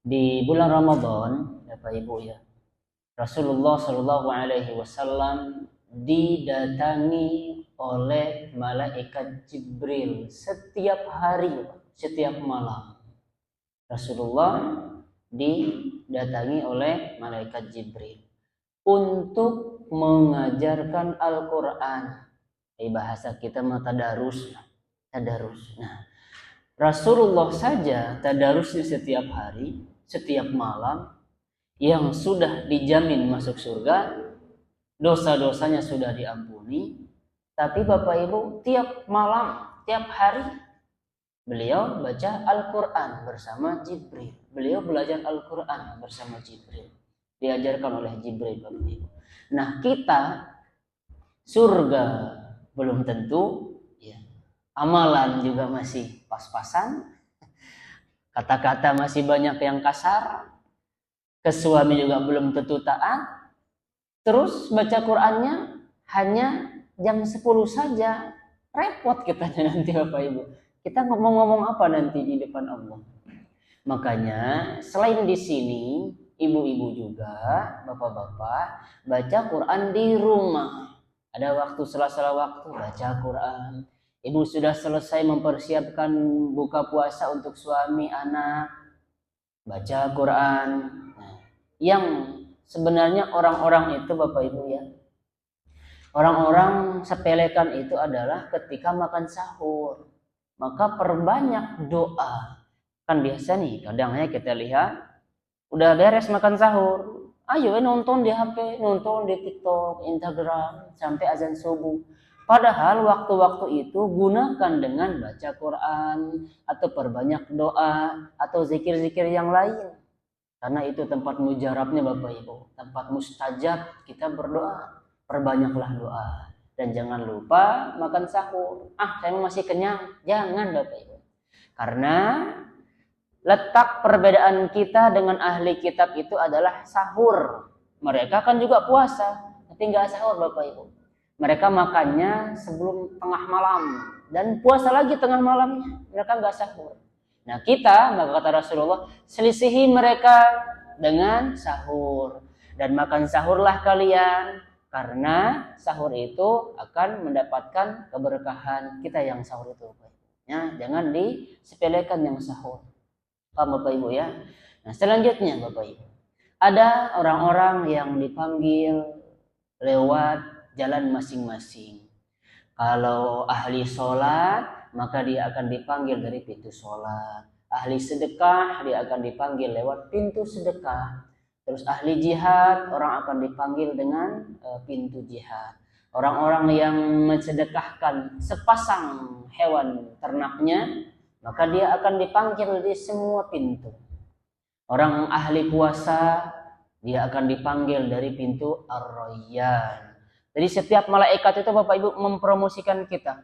Di bulan Ramadan, Bapak Ibu ya, Rasulullah Shallallahu Alaihi Wasallam didatangi oleh malaikat Jibril setiap hari, setiap malam. Rasulullah didatangi oleh malaikat Jibril untuk mengajarkan Al-Quran. Bahasa kita mah tadarus. Nah, Rasulullah saja tadarusnya setiap hari, setiap malam, yang sudah dijamin masuk surga, dosa-dosanya sudah diampuni. Tapi Bapak Ibu, tiap malam, tiap hari beliau baca Al-Quran bersama Jibril. Beliau belajar Al-Quran bersama Jibril. Diajarkan oleh Jibril, Bapak Ibu. Nah, kita surga belum tentu, ya. Amalan juga masih pas-pasan, kata-kata masih banyak yang kasar, ke suami juga belum tentu taat. Terus baca Qur'annya hanya jam 10 saja. Repot kita nanti Bapak Ibu. Kita ngomong-ngomong apa nanti di depan Allah? Makanya selain di sini, ibu-ibu juga, bapak-bapak, baca Quran di rumah. Ada waktu, sela-sela waktu baca Quran. Ibu sudah selesai mempersiapkan buka puasa untuk suami, anak, baca Quran. Nah, yang sebenarnya orang-orang itu Bapak Ibu ya, orang-orang sepelekan itu adalah ketika makan sahur. Maka perbanyak doa. Kan biasa nih, kadangnya kita lihat udah beres makan sahur, ayo nonton di HP, nonton di TikTok, Instagram sampai azan subuh. Padahal waktu-waktu itu gunakan dengan baca Quran atau perbanyak doa atau zikir-zikir yang lain. Karena itu tempat mujarabnya Bapak Ibu, tempat mustajab kita berdoa. Perbanyaklah doa. Dan jangan lupa makan sahur. Saya masih kenyang. Jangan Bapak Ibu. Karena letak perbedaan kita dengan ahli kitab itu adalah sahur. Mereka kan juga puasa, tapi nggak sahur Bapak Ibu. Mereka makannya sebelum tengah malam dan puasa lagi tengah malamnya. Mereka nggak sahur. Nah kita, maka kata Rasulullah, selisihi mereka dengan sahur. Dan makan sahurlah kalian, karena sahur itu akan mendapatkan keberkahan kita yang sahur itu. Ya, jangan disepelekan yang sahur. Paham Bapak Ibu ya? Nah selanjutnya Bapak Ibu, ada orang-orang yang dipanggil lewat jalan masing-masing. Kalau ahli sholat, maka dia akan dipanggil dari pintu sholat. Ahli sedekah, dia akan dipanggil lewat pintu sedekah. Terus ahli jihad, orang akan dipanggil dengan pintu jihad. Orang-orang yang mensedekahkan sepasang hewan ternaknya, maka dia akan dipanggil di semua pintu. Orang ahli puasa, dia akan dipanggil dari pintu Ar-Rayyan. Jadi setiap malaikat itu Bapak Ibu mempromosikan kita.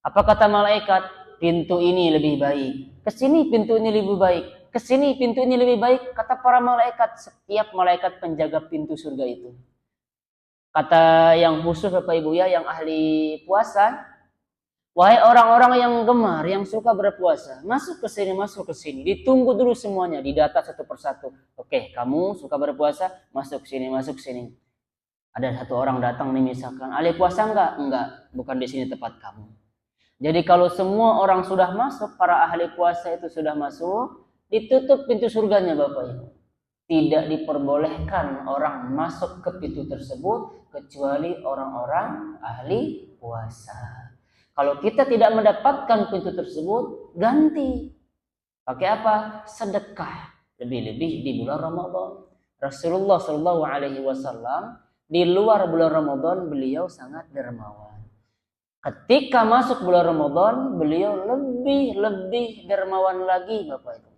Apa kata malaikat? Pintu ini lebih baik. Kesini pintu ini lebih baik. Kesini pintu ini lebih baik. Kata para malaikat, setiap malaikat penjaga pintu surga itu. Kata yang khusus Bapak Ibu ya, yang ahli puasa, wahai orang-orang yang gemar, yang suka berpuasa, masuk ke sini. Ditunggu dulu semuanya, didata satu persatu. Oke, kamu suka berpuasa, masuk sini. Ada satu orang datang nih misalkan, ahli puasa enggak? Enggak, bukan di sini tempat kamu. Jadi kalau semua orang sudah masuk, para ahli puasa itu sudah masuk, ditutup pintu surganya Bapak Ibu. Tidak diperbolehkan orang masuk ke pintu tersebut kecuali orang-orang ahli puasa. Kalau kita tidak mendapatkan pintu tersebut, ganti. Pakai apa? Sedekah. Lebih-lebih di bulan Ramadan. Rasulullah Shallallahu Alaihi Wasallam di luar bulan Ramadan beliau sangat dermawan. Ketika masuk bulan Ramadan beliau lebih dermawan lagi Bapak Ibu.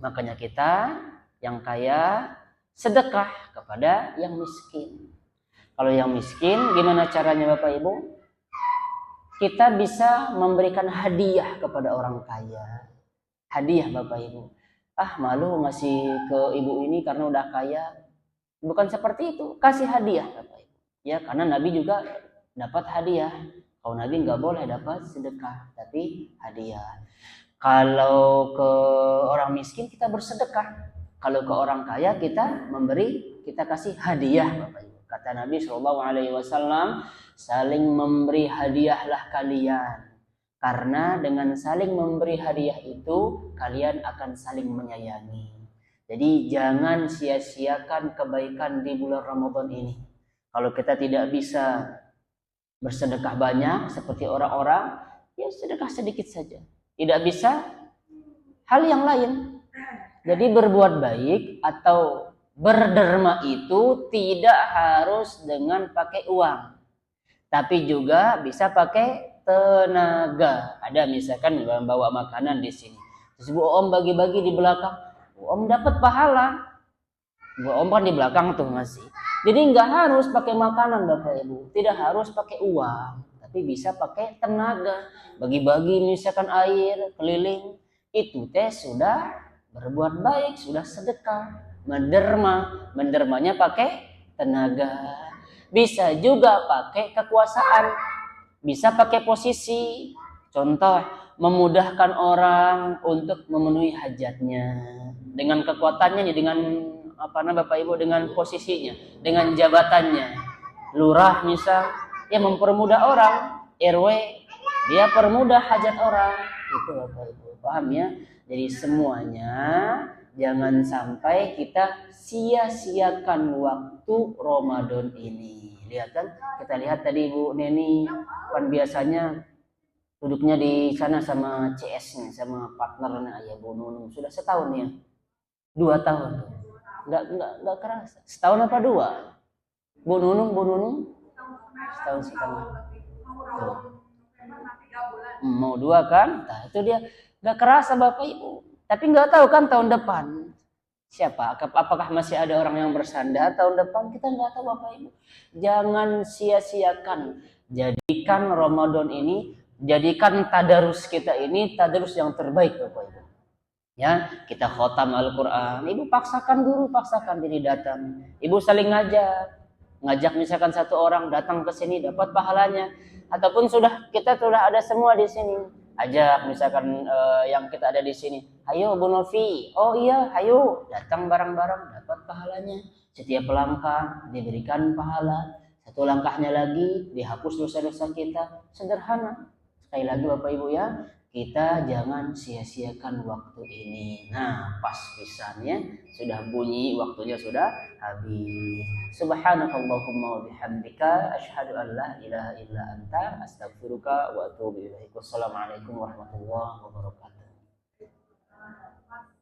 Makanya kita yang kaya sedekah kepada yang miskin. Kalau yang miskin gimana caranya Bapak Ibu? Kita bisa memberikan hadiah kepada orang kaya. Hadiah Bapak Ibu. Malu ngasih ke ibu ini karena udah kaya. Bukan seperti itu, kasih hadiah Bapak Ibu. Ya, karena Nabi juga dapat hadiah. Kalau Nabi nggak boleh dapat sedekah, tapi hadiah. Kalau ke orang miskin kita bersedekah. Kalau ke orang kaya kita memberi, kita kasih hadiah Bapak Ibu. Kata Nabi SAW, saling memberi hadiahlah kalian. Karena dengan saling memberi hadiah itu, kalian akan saling menyayangi. Jadi jangan sia-siakan kebaikan di bulan Ramadan ini. Kalau kita tidak bisa bersedekah banyak seperti orang-orang, ya sedekah sedikit saja. Tidak bisa, hal yang lain. Jadi berbuat baik atau berderma itu tidak harus dengan pakai uang, tapi juga bisa pakai tenaga. Ada misalkan bawa makanan di sini, terus Bu Om bagi-bagi di belakang, Bu Om dapat pahala. Bu Om kan di belakang tuh masih. Jadi nggak harus pakai makanan Bapak Ibu, tidak harus pakai uang, tapi bisa pakai tenaga. Bagi-bagi misalkan air keliling, itu teh sudah berbuat baik, sudah sedekah. Mendermanya pakai tenaga. Bisa juga pakai kekuasaan, bisa pakai posisi. Contoh, memudahkan orang untuk memenuhi hajatnya dengan kekuatannya, dengan Bapak Ibu, dengan posisinya, dengan jabatannya. Lurah misal, ya mempermudah orang. RW, dia permudah hajat orang. Itu Bapak Ibu, paham ya? Jadi semuanya jangan sampai kita sia-siakan waktu Ramadan ini. Lihat kan, kita lihat tadi Bu Neni kan biasanya duduknya di sana sama CS-nya, sama partnernya Ayah Bu Nunung. Sudah setahun ya, 2 tahun. Nggak kerasa. Setahun apa 2? Bu Nunung setahun setengah. Tuh. Mau 2 kan? Nah itu dia. Nggak kerasa Bapak Ibu. Tapi nggak tahu kan tahun depan siapa? Apakah masih ada orang yang bersandar tahun depan? Kita nggak tahu Bapak Ibu. Jangan sia-siakan. Jadikan Ramadan ini, jadikan tadarus kita ini tadarus yang terbaik Bapak Ibu. Ya, kita khotam Al-Quran. Ibu paksakan guru, paksakan diri datang. Ibu saling ngajak misalkan satu orang datang ke sini dapat pahalanya. Ataupun kita sudah ada semua di sini. Ajak misalkan yang kita ada di sini. Ayo Bu Novi. Oh iya, ayo datang bareng-bareng dapat pahalanya. Setiap langkah diberikan pahala. Satu langkahnya lagi dihapus dosa-dosa kita. Sederhana. Sekali lagi Bapak Ibu ya, kita jangan sia-siakan waktu ini. Nah, pas pisannya sudah bunyi, waktunya sudah habis. Subhanakallahumma wa bihamdika asyhadu an la ilaha illa anta astaghfiruka wa atubu ilaik. Wassalamualaikum warahmatullahi wabarakatuh.